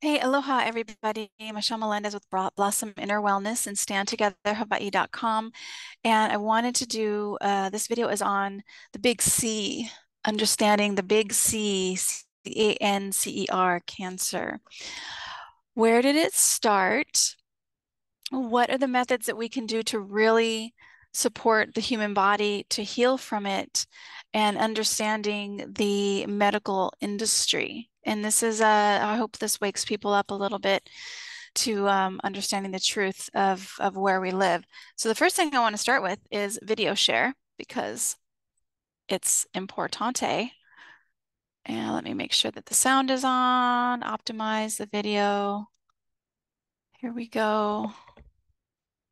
Hey, aloha, everybody. Michelle Melendez with Blossom Inner Wellness and StandTogetherHawaii.com. And I wanted to do this video is on the big C, understanding the big C, C-A-N-C-E-R, cancer. Where did it start? What are the methods that we can do to really support the human body to heal from it, and understanding the medical industry? And this is, I hope this wakes people up a little bit to understanding the truth of where we live. So the first thing I want to start with is video share because it's importante. And let me make sure that the sound is on, optimize the video. Here we go.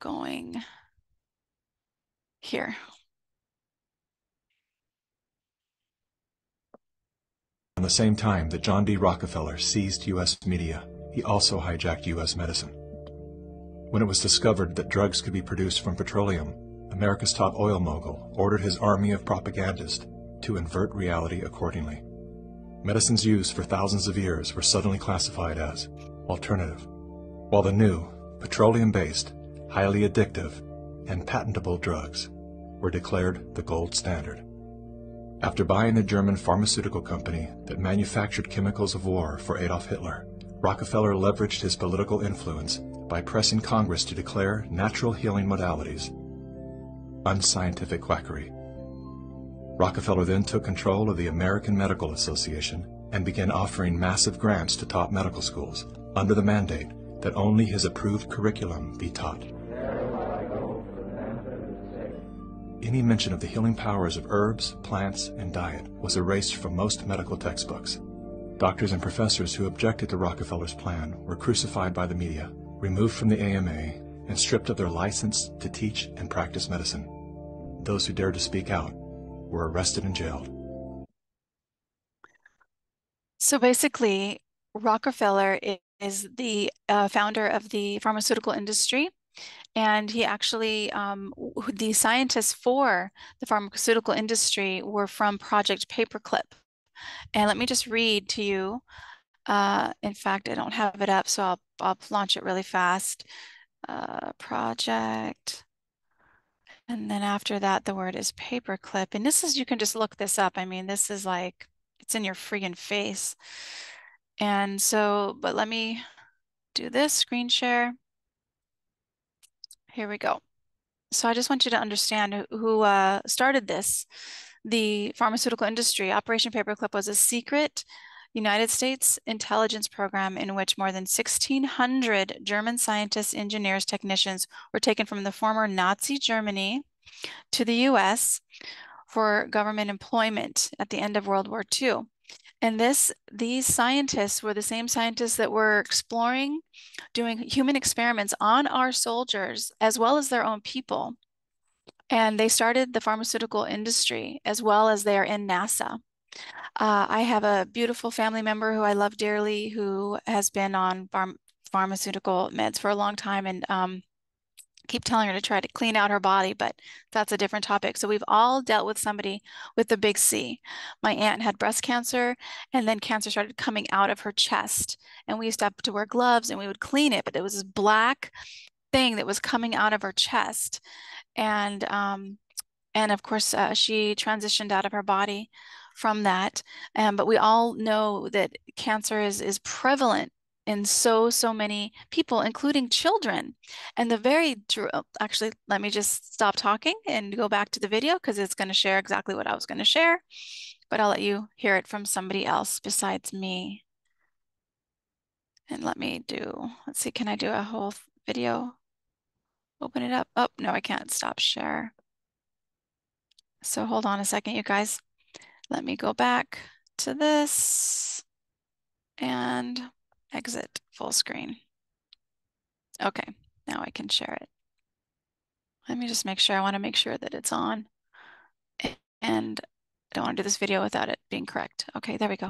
Going here. Around the same time that John D. Rockefeller seized U.S. media, he also hijacked U.S. medicine. When it was discovered that drugs could be produced from petroleum, America's top oil mogul ordered his army of propagandists to invert reality accordingly. Medicines used for thousands of years were suddenly classified as alternative, while the new, petroleum-based, highly addictive, and patentable drugs were declared the gold standard. After buying the German pharmaceutical company that manufactured chemicals of war for Adolf Hitler, Rockefeller leveraged his political influence by pressing Congress to declare natural healing modalities unscientific quackery. Rockefeller then took control of the American Medical Association and began offering massive grants to top medical schools under the mandate that only his approved curriculum be taught. Any mention of the healing powers of herbs, plants, and diet was erased from most medical textbooks. Doctors and professors who objected to Rockefeller's plan were crucified by the media, removed from the AMA, and stripped of their license to teach and practice medicine. Those who dared to speak out were arrested and jailed. So basically, Rockefeller is the founder of the pharmaceutical industry, and he actually, the scientists for the pharmaceutical industry were from Project Paperclip. And let me just read to you. In fact, I don't have it up, so I'll launch it really fast. Project. And then after that, the word is paperclip. And this is, you can just look this up. I mean, this is like, it's in your friggin' face. And so, but let me do this screen share. Here we go. So I just want you to understand who started this. The pharmaceutical industry. Operation Paperclip was a secret United States intelligence program in which more than 1,600 German scientists, engineers, technicians were taken from the former Nazi Germany to the US for government employment at the end of World War II. And these scientists were the same scientists that were exploring, doing human experiments on our soldiers as well as their own people. And they started the pharmaceutical industry as well as they are in NASA. I have a beautiful family member who I love dearly who has been on pharmaceutical meds for a long time, and keep telling her to try to clean out her body, but that's a different topic. So we've all dealt with somebody with the big C. My aunt had breast cancer, and then cancer started coming out of her chest. And we used to have to wear gloves and we would clean it, but it was this black thing that was coming out of her chest. And of course, she transitioned out of her body from that. But we all know that cancer is prevalent in so many people, including children. And actually, let me just stop talking and go back to the video because it's going to share exactly what I was going to share, but I'll let you hear it from somebody else besides me. And let's see, can I do a whole video? Open it up. Oh, no, I can't stop share. So hold on a second, you guys. Let me go back to this and exit full screen. Okay, now I can share it. Let me just make sure, I want to make sure that it's on. And I don't want to do this video without it being correct. Okay, there we go.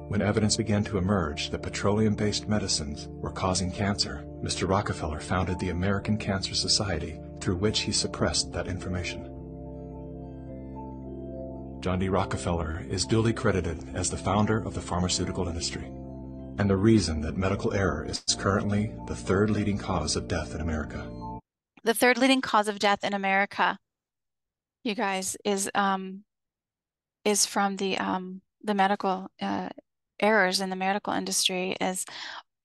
When evidence began to emerge that petroleum-based medicines were causing cancer, Mr. Rockefeller founded the American Cancer Society, through which he suppressed that information. John D. Rockefeller is duly credited as the founder of the pharmaceutical industry. and the reason that medical error is currently the third leading cause of death in America. The third leading cause of death in America, you guys, is from the medical errors in the medical industry,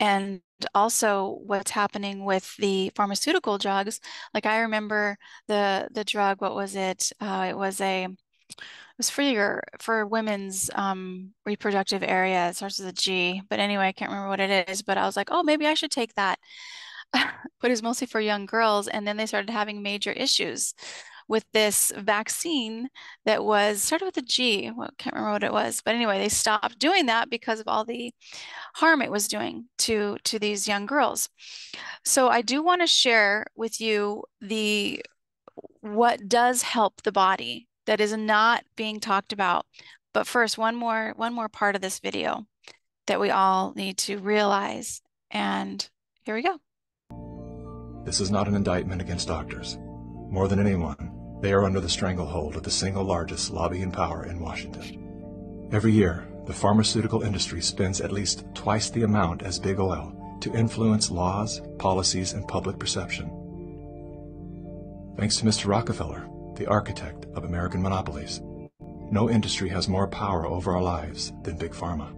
and also what's happening with the pharmaceutical drugs. Like I remember the drug, what was it? It was for women's reproductive area. It starts with a G, but anyway, I can't remember what it is. But I was like, oh, maybe I should take that. But it's mostly for young girls, and then they started having major issues with this vaccine that started with a G. Well, can't remember what it was, but anyway, they stopped doing that because of all the harm it was doing to these young girls. So I do want to share with you what does help the body that is not being talked about. But first, one more part of this video that we all need to realize. And here we go. This is not an indictment against doctors. More than anyone, they are under the stranglehold of the single largest lobbying power in Washington. Every year, the pharmaceutical industry spends at least twice the amount as big oil to influence laws, policies, and public perception. Thanks to Mr. Rockefeller, the architect of American monopolies, no industry has more power over our lives than Big Pharma.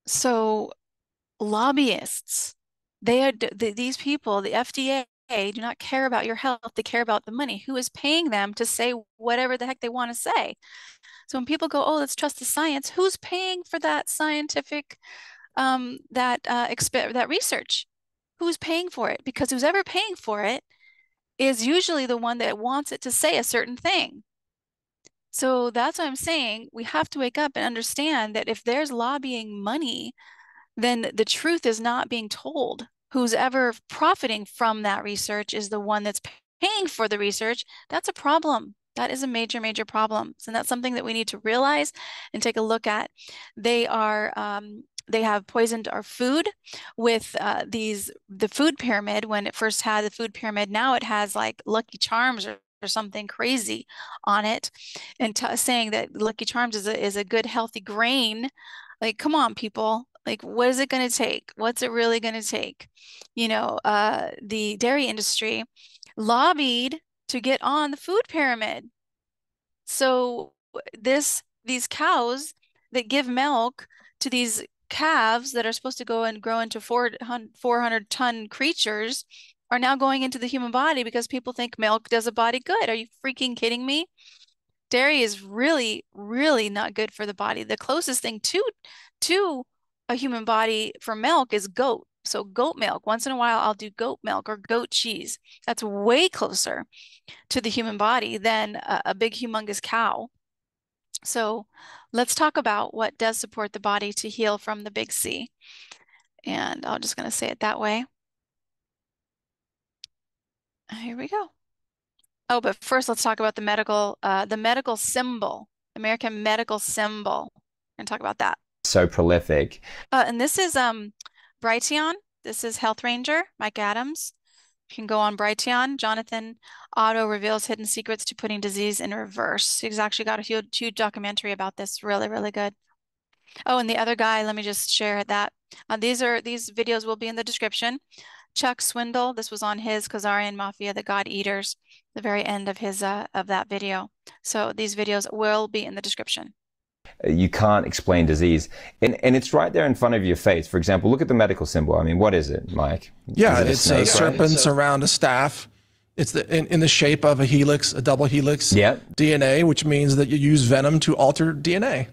So lobbyists, these people, the FDA, do not care about your health. They care about the money. Who is paying them to say whatever the heck they want to say? So when people go, oh, let's trust the science, who's paying for that scientific, that research? Who's paying for it? Because who's ever paying for it is usually the one that wants it to say a certain thing. So that's what I'm saying. We have to wake up and understand that if there's lobbying money, then the truth is not being told. Who's ever profiting from that research is the one that's paying for the research. That's a problem. That is a major, major problem. And that's something that we need to realize and take a look at. They have poisoned our food with the food pyramid. When it first had the food pyramid, now it has like Lucky Charms or something crazy on it, and saying that Lucky Charms is a good healthy grain. Like, come on, people. Like, what is it going to take? What's it really going to take? The dairy industry lobbied to get on the food pyramid. So these cows that give milk to these calves that are supposed to go and grow into 400-ton creatures are now going into the human body because people think milk does a body good. Are you freaking kidding me? Dairy is really, really not good for the body. The closest thing to a human body for milk is goat. So goat milk. Once in a while, I'll do goat milk or goat cheese. That's way closer to the human body than a big, humongous cow. So let's talk about what does support the body to heal from the big C. And I'm just going to say it that way. Here we go. Oh, but first let's talk about the medical symbol, American medical symbol. We're going to talk about that. So prolific. And this is Brighteon. This is Health Ranger, Mike Adams. You can go on Brighteon. Jonathan Otto reveals hidden secrets to putting disease in reverse. He's actually got a huge documentary about this. Really, really good. Oh, and the other guy, let me just share that. These videos will be in the description. Chuck Swindle, this was on his Khazarian Mafia, the God Eaters, the very end of his of that video. So these videos will be in the description. You can't explain disease, and it's right there in front of your face. For example, look at the medical symbol. I mean, what is it, Mike? Yeah, it's serpents around a staff. It's in the shape of a helix, a double helix. Yeah. DNA, which means that you use venom to alter DNA.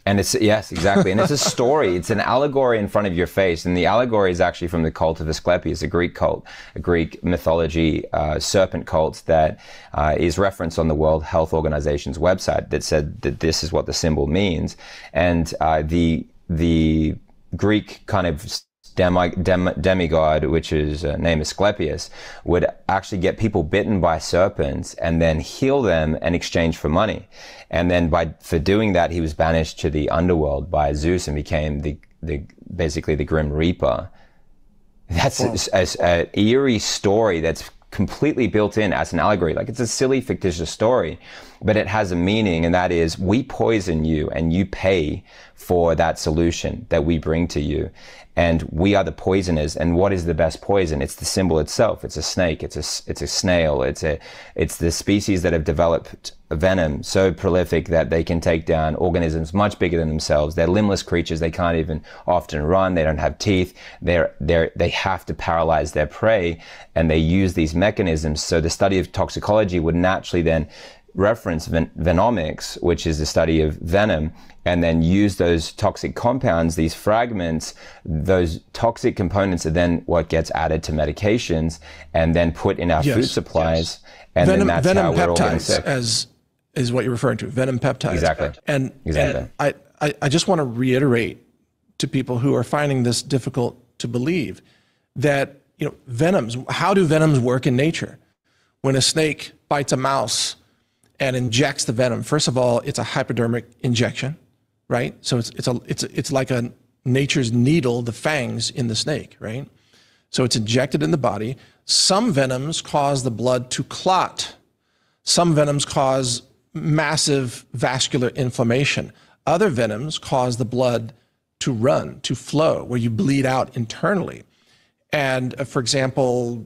And it's, yes, exactly. And it's a story. It's an allegory in front of your face. And the allegory is actually from the cult of Asclepius, a Greek cult, a Greek mythology serpent cult that is referenced on the World Health Organization's website that said that this is what the symbol means. And the Greek kind of demigod, which is named Asclepius, would actually get people bitten by serpents and then heal them in exchange for money. And then for doing that, he was banished to the underworld by Zeus and became basically the Grim Reaper. That's an eerie story that's completely built in as an allegory. Like, it's a silly, fictitious story, but it has a meaning, and that is, we poison you and you pay for that solution that we bring to you. And we are the poisoners. And what is the best poison? It's the symbol itself. It's a snake. It's a snail. It's the species that have developed venom so prolific that they can take down organisms much bigger than themselves. They're limbless creatures. They can't even often run. They don't have teeth. They have to paralyze their prey, and they use these mechanisms. So the study of toxicology would naturally then reference venomics, which is the study of venom, and then use those toxic compounds, these fragments. Those toxic components are then what gets added to medications and then put in our food supplies. And then that's how we're all getting sick. Is what you're referring to, venom peptides. Exactly. And I just want to reiterate to people who are finding this difficult to believe that, venoms, how do venoms work in nature? When a snake bites a mouse and injects the venom, first of all, it's a hypodermic injection, right? So it's like a nature's needle, the fangs in the snake, right? So it's injected in the body. Some venoms cause the blood to clot. Some venoms cause massive vascular inflammation. Other venoms cause the blood to run, to flow, where you bleed out internally. And for example,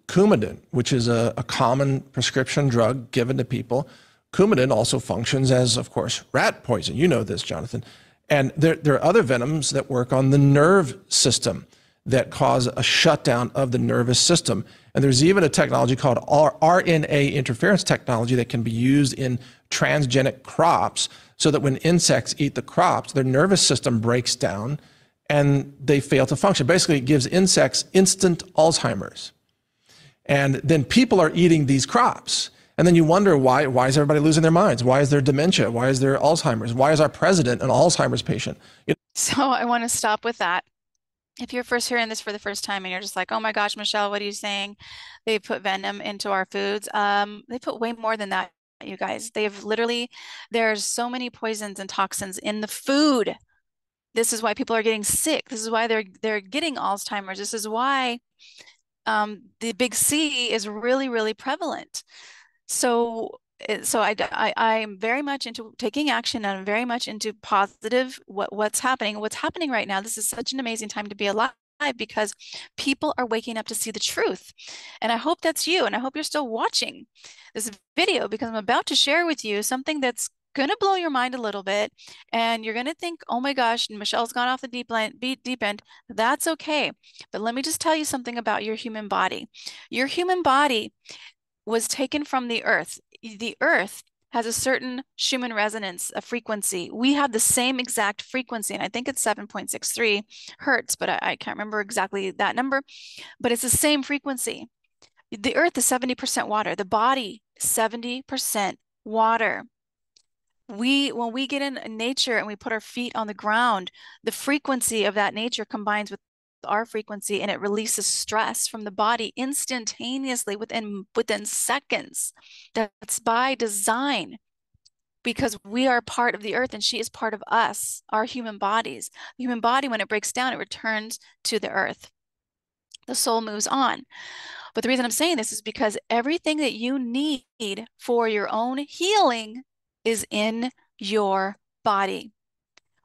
Coumadin, which is a common prescription drug given to people. Coumadin also functions as, of course, rat poison. You know this, Jonathan. And there are other venoms that work on the nerve system that cause a shutdown of the nervous system. And there's even a technology called RNA interference technology that can be used in transgenic crops, so that when insects eat the crops, their nervous system breaks down and they fail to function. Basically, it gives insects instant Alzheimer's. And then people are eating these crops. And then you wonder, why is everybody losing their minds? Why is there dementia? Why is there Alzheimer's? Why is our president an Alzheimer's patient? So I want to stop with that. If you're first hearing this for the first time and you're just like, oh my gosh, Michelle, what are you saying? They put venom into our foods. They put way more than that, you guys. There's so many poisons and toxins in the food. This is why people are getting sick. This is why they're getting Alzheimer's. This is why the big C is really, really prevalent. So I'm very much into taking action, and I'm very much into positive what's happening. What's happening right now, this is such an amazing time to be alive, because people are waking up to see the truth. And I hope that's you. And I hope you're still watching this video, because I'm about to share with you something that's going to blow your mind a little bit. And you're going to think, oh my gosh, Michelle's gone off the deep end. That's okay. But let me just tell you something about your human body. Your human body was taken from the earth. The earth has a certain Schumann resonance, a frequency. We have the same exact frequency, and I think it's 7.63 hertz, but I can't remember exactly that number, but it's the same frequency. The earth is 70% water. The body, 70% water. When we get in nature and we put our feet on the ground, the frequency of that nature combines with our frequency, and it releases stress from the body instantaneously within seconds. That's by design, because we are part of the earth and she is part of us, our human bodies. The human body, when it breaks down, it returns to the earth. The soul moves on. But the reason I'm saying this is because everything that you need for your own healing is in your body.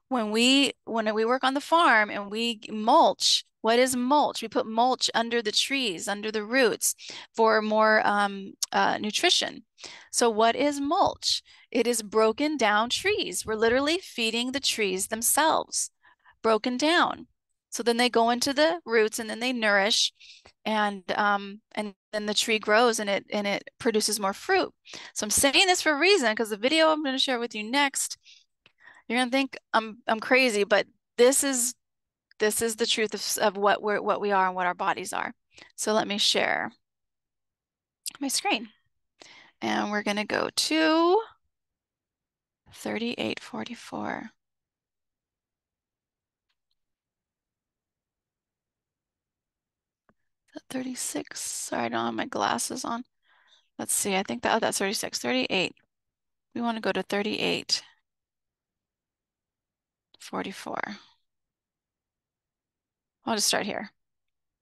When we work on the farm and we mulch, what is mulch? We put mulch under the trees, under the roots, for more nutrition. So what is mulch? It is broken down trees. We're literally feeding the trees themselves, broken down. So then they go into the roots and then they nourish, and then the tree grows and it produces more fruit. So I'm saying this for a reason, because the video I'm going to share with you next, you're gonna think I'm crazy, but this is the truth of what we are and what our bodies are. So let me share my screen, and we're gonna go to 3844. 36. Sorry, I don't have my glasses on. Let's see. I think that's 36. 38. We want to go to 38. 44. I'll just start here.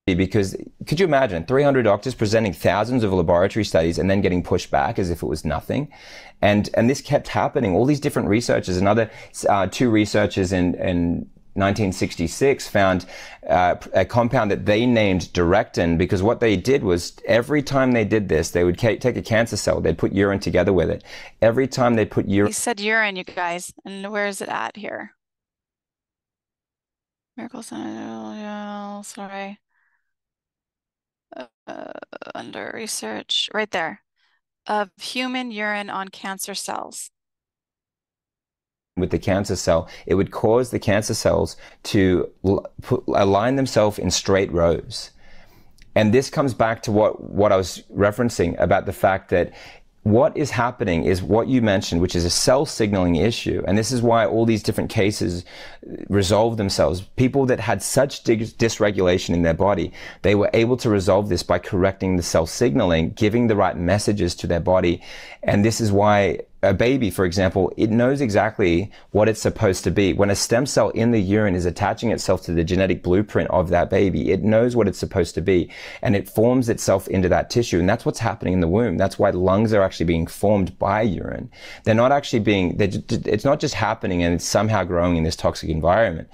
Because could you imagine 300 doctors presenting thousands of laboratory studies and then getting pushed back as if it was nothing? And this kept happening. All these different researchers, another two researchers in 1966 found a compound that they named Directin, because what they did was every time they did this, they would take a cancer cell, they'd put urine together with it. Every time they put urine... He said urine, you guys. And where is it at here? Miracle Center, sorry. Under research, right there. Of human urine on cancer cells. With the cancer cell, it would cause the cancer cells to align themselves in straight rows. And this comes back to what I was referencing about the fact that what is happening is what you mentioned, which is a cell signaling issue. And this is why all these different cases resolve themselves. People that had such dysregulation in their body, they were able to resolve this by correcting the cell signaling, giving the right messages to their body. And this is why a baby, for example, it knows exactly what it's supposed to be. When a stem cell in the urine is attaching itself to the genetic blueprint of that baby, it knows what it's supposed to be, and it forms itself into that tissue. And that's what's happening in the womb. That's why lungs are actually being formed by urine. They're not actually being, it's not just happening and it's somehow growing in this toxic environment.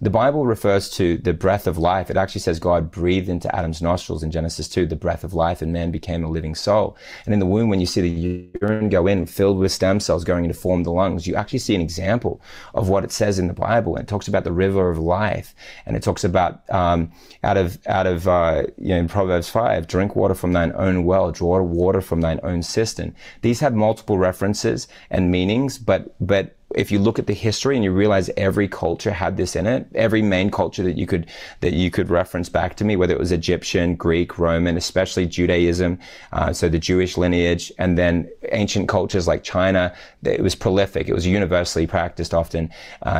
The Bible refers to the breath of life. It actually says God breathed into Adam's nostrils in Genesis 2, the breath of life, and man became a living soul. And in the womb, when you see the urine go in, filled with stem cells going in to form the lungs, you actually see an example of what it says in the Bible. And it talks about the river of life. And it talks about in Proverbs 5, drink water from thine own well, draw water from thine own cistern. These have multiple references and meanings, but if you look at the history and you realize every culture had this in it, every main culture that you could reference back to me, whether it was Egyptian, Greek, Roman, especially Judaism, so the Jewish lineage, and then ancient cultures like China, it was prolific. It was universally practiced often.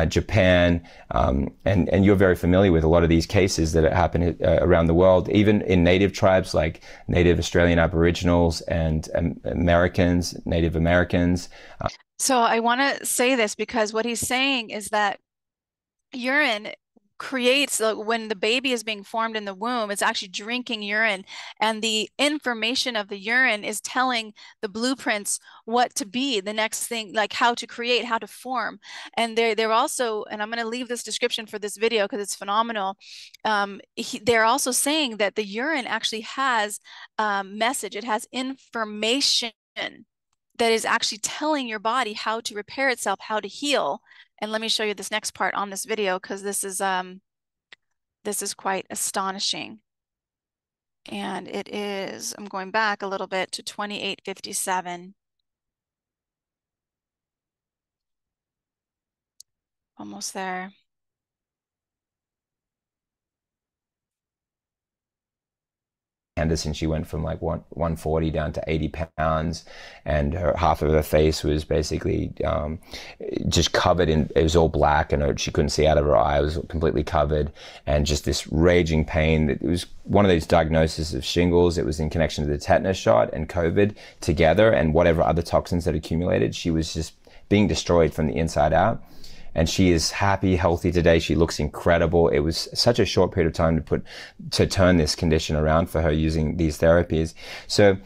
Japan, and you're very familiar with a lot of these cases that happen around the world, even in native tribes like Native Australian Aboriginals and Americans, Native Americans. So I want to say this because what he's saying is that urine creates, when the baby is being formed in the womb, it's actually drinking urine, and the information of the urine is telling the blueprints what to be, the next thing, like how to create, how to form. And they're also, and I'm going to leave this description for this video because it's phenomenal. They're also saying that the urine actually has a message. It has information that is actually telling your body how to repair itself, how to heal. And let me show you this next part on this video, because this is quite astonishing. And it is, I'm going back a little bit to 2857. Almost there. Henderson, she went from like 140 down to 80 pounds, and half of her face was basically just covered in, it was all black, and she couldn't see out of her eye. It was completely covered, and just this raging pain. It was one of these diagnoses of shingles. It was in connection to the tetanus shot and COVID together, and whatever other toxins that accumulated. She was just being destroyed from the inside out. And she is happy, healthy today. She looks incredible. It was such a short period of time to turn this condition around for her using these therapies. So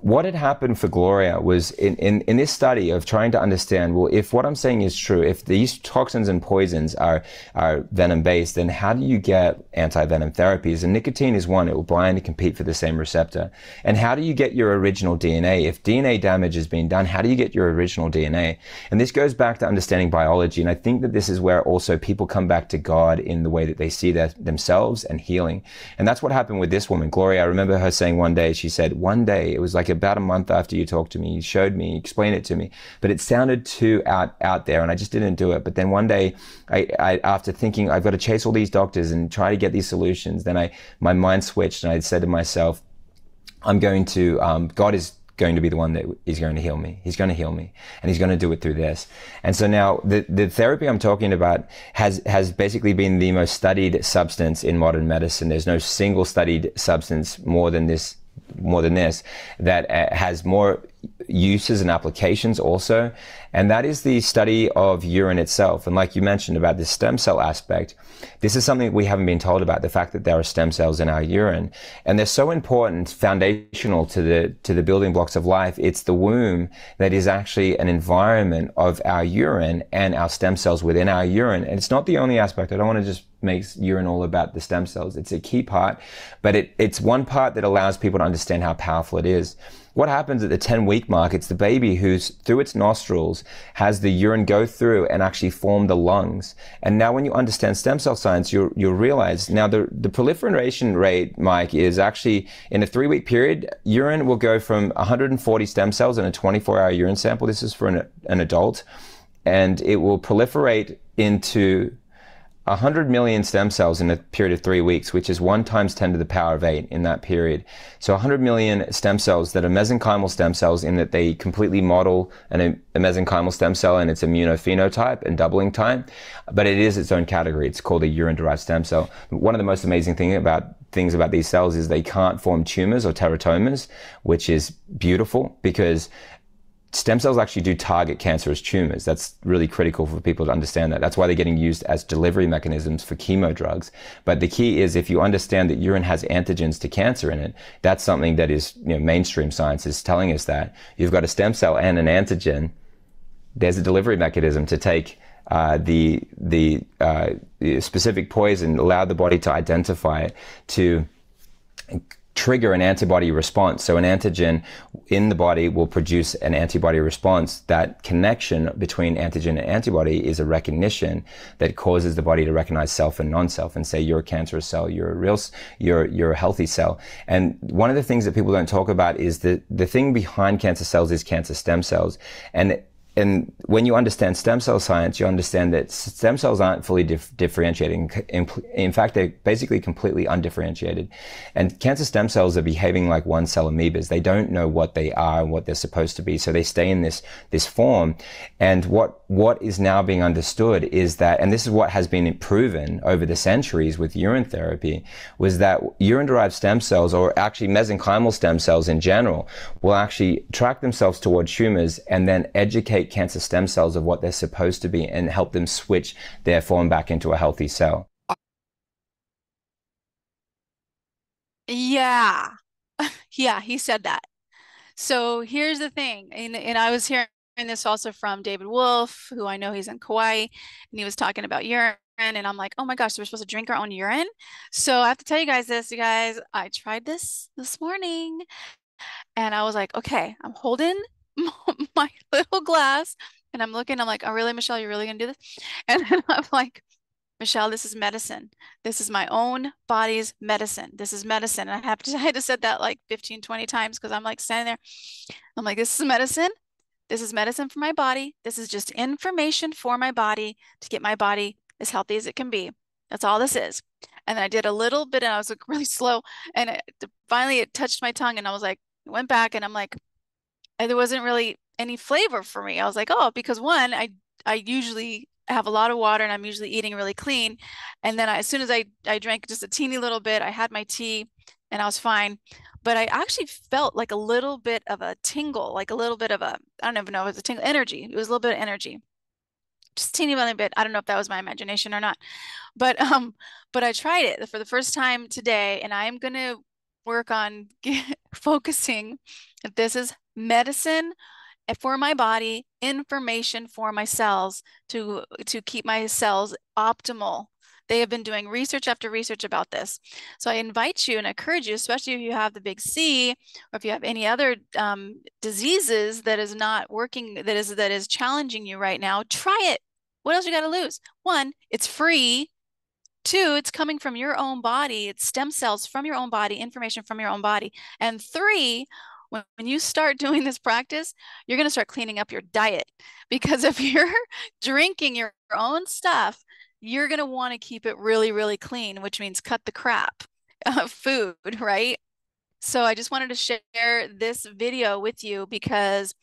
what had happened for Gloria was in this study of trying to understand, well, if what I'm saying is true, if these toxins and poisons are venom based, then how do you get anti-venom therapies? And nicotine is one. It will blindly compete for the same receptor. And how do you get your original DNA? If DNA damage has been done, how do you get your original DNA? And this goes back to understanding biology. And I think that this is where also people come back to God in the way that they see themselves and healing. And that's what happened with this woman, Gloria. I remember her saying one day, she said, one day, it was like about a month after you talked to me, you showed me, you explained it to me, but it sounded too out there, and I just didn't do it. But then one day, I after thinking I've got to chase all these doctors and try to get these solutions, then my mind switched, and I said to myself, I'm going to God is going to be the one that is going to heal me. He's going to heal me, and he's going to do it through this. And so now the therapy I'm talking about has basically been the most studied substance in modern medicine. There's no single studied substance more than this that has more uses and applications also, and that is the study of urine itself. And like you mentioned about this stem cell aspect, this is something we haven't been told about, the fact that there are stem cells in our urine, and they're so important, foundational to the building blocks of life. It's the womb that is actually an environment of our urine and our stem cells within our urine. And it's not the only aspect. I don't want to just make urine all about the stem cells. It's a key part, but it's one part that allows people to understand how powerful it is. What happens at the 10-week mark, it's the baby who's, through its nostrils, has the urine go through and actually form the lungs. And now when you understand stem cell science, you'll realize now the proliferation rate, Mike, is actually in a 3-week period, urine will go from 140 stem cells in a 24-hour urine sample. This is for an adult. And it will proliferate into 100 million stem cells in a period of 3 weeks, which is 1 times 10 to the power of 8 in that period. So 100 million stem cells that are mesenchymal stem cells, in that they completely model a mesenchymal stem cell and its immunophenotype and doubling time, but it is its own category. It's called a urine-derived stem cell. One of the most amazing things about these cells is they can't form tumors or teratomas, which is beautiful, because stem cells actually do target cancerous tumors. That's really critical for people to understand that. That's why they're getting used as delivery mechanisms for chemo drugs. But the key is, if you understand that urine has antigens to cancer in it, that's something that is, mainstream science is telling us that. You've got a stem cell and an antigen. There's a delivery mechanism to take the specific poison, allow the body to identify it, to trigger an antibody response. So an antigen in the body will produce an antibody response. That connection between antigen and antibody is a recognition that causes the body to recognize self and non-self and say, you're a cancerous cell, you're a healthy cell. And one of the things that people don't talk about is that the thing behind cancer cells is cancer stem cells. And when you understand stem cell science, you understand that stem cells aren't fully differentiating. In fact, they're basically completely undifferentiated. And cancer stem cells are behaving like one-cell amoebas. They don't know what they are and what they're supposed to be. So they stay in this form. And what is now being understood is that, and this is what has been proven over the centuries with urine therapy, was that urine-derived stem cells, or actually mesenchymal stem cells in general, will actually track themselves toward tumors and then educate cancer stem cells of what they're supposed to be and help them switch their form back into a healthy cell. Yeah. Yeah, he said that. So here's the thing, and I was hearing this also from David Wolf, who I know he's in Kauai, and he was talking about urine, and I'm like, oh my gosh, so we're supposed to drink our own urine? So I have to tell you guys this, I tried this morning, and I was like, okay, I'm holding my little glass, and I'm looking, I'm like, oh really, Michelle, you're really gonna do this? And then I'm like, Michelle, this is medicine. This is my own body's medicine. This is medicine. And I had to said that like 15, 20 times, because I'm like standing there. I'm like, this is medicine. This is medicine for my body. This is just information for my body to get my body as healthy as it can be. That's all this is. And then I did a little bit, and I was like really slow. And finally it touched my tongue, and I was like, went back, and I'm like, and there wasn't really any flavor for me. I was like, oh, because one, I usually have a lot of water, and I'm usually eating really clean. And then as soon as I drank just a teeny little bit, I had my tea and I was fine. But I actually felt like a little bit of a tingle, like a little bit of a, I don't even know if it was a tingle, energy. It was a little bit of energy, just a teeny little bit. I don't know if that was my imagination or not. But I tried it for the first time today, and I'm gonna work on focusing that this is medicine for my body, information for my cells to keep my cells optimal. They have been doing research after research about this. So I invite you and encourage you, especially if you have the big C, or if you have any other diseases that is not working, that is challenging you right now, try it. What else you got to lose? One, it's free. Two, it's coming from your own body. It's stem cells from your own body, information from your own body. And three, when you start doing this practice, you're going to start cleaning up your diet, because if you're drinking your own stuff, you're going to want to keep it really, really clean, which means cut the crap of food, right? So I just wanted to share this video with you, because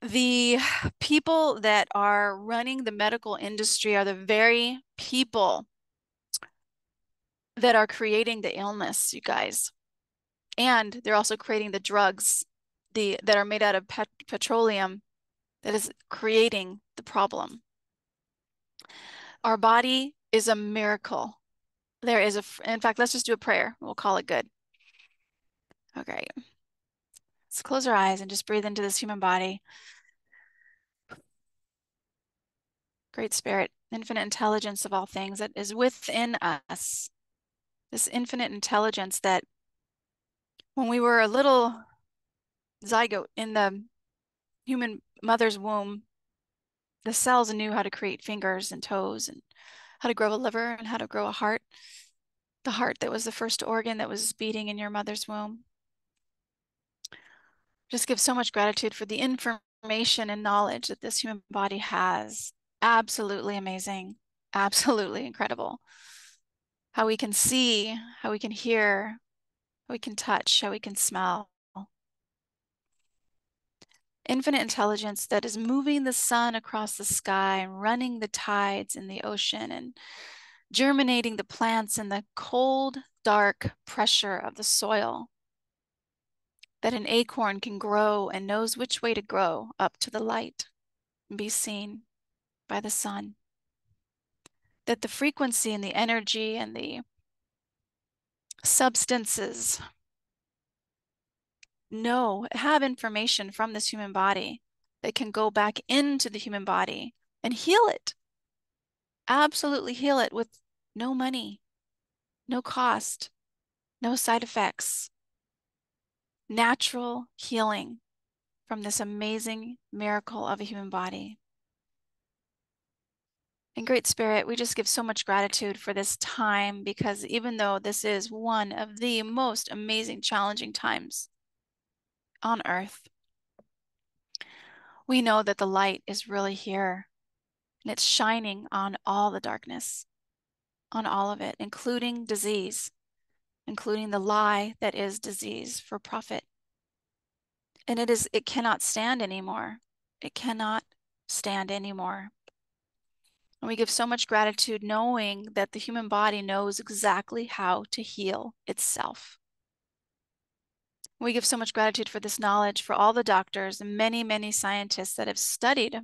the people that are running the medical industry are the very people that are creating the illness, you guys. And they're also creating the drugs, that are made out of petroleum that is creating the problem. Our body is a miracle. There is in fact, let's just do a prayer. We'll call it good. Okay. Let's close our eyes and just breathe into this human body. Great Spirit, infinite intelligence of all things that is within us. This infinite intelligence that when we were a little zygote in the human mother's womb, the cells knew how to create fingers and toes and how to grow a liver and how to grow a heart. The heart that was the first organ that was beating in your mother's womb. Just give so much gratitude for the information and knowledge that this human body has. Absolutely amazing. Absolutely incredible. How we can see, how we can hear, how we can touch, how we can smell. Infinite intelligence that is moving the sun across the sky and running the tides in the ocean and germinating the plants in the cold, dark pressure of the soil. That an acorn can grow and knows which way to grow up to the light and be seen by the sun. That the frequency and the energy and the substances have information from this human body that can go back into the human body and heal it. Absolutely heal it with no money, no cost, no side effects. Natural healing from this amazing miracle of a human body. And Great Spirit, we just give so much gratitude for this time, because even though this is one of the most amazing, challenging times on earth, we know that the light is really here and it's shining on all the darkness, on all of it, including disease, including the lie that is disease for profit. And it cannot stand anymore. It cannot stand anymore. And we give so much gratitude knowing that the human body knows exactly how to heal itself. We give so much gratitude for this knowledge, for all the doctors and many, many scientists that have studied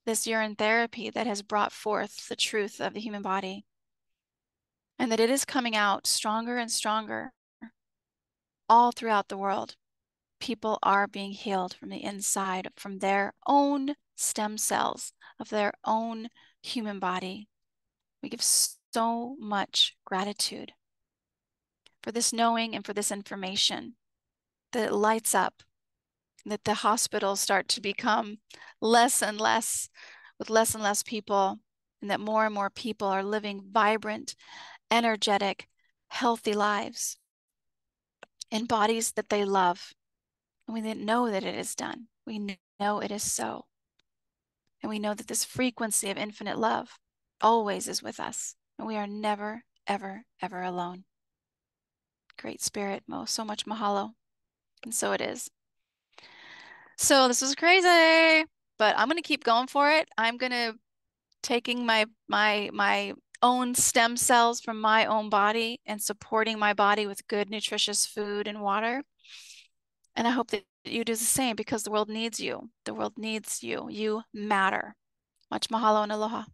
this urine therapy that has brought forth the truth of the human body, and that it is coming out stronger and stronger all throughout the world. People are being healed from the inside, from their own stem cells of their own human body. We give so much gratitude for this knowing and for this information, that it lights up, that the hospitals start to become less and less, with less and less people, and that more and more people are living vibrant, energetic, healthy lives in bodies that they love. And we know that it is done. We know it is so. And we know that this frequency of infinite love always is with us. And we are never, ever, ever alone. Great Spirit, so much mahalo. And so it is. So this was crazy, but I'm going to keep going for it. I'm going to taking my own stem cells from my own body and supporting my body with good, nutritious food and water. And I hope that you do the same, because the world needs you. The world needs you. You matter. Much mahalo and aloha.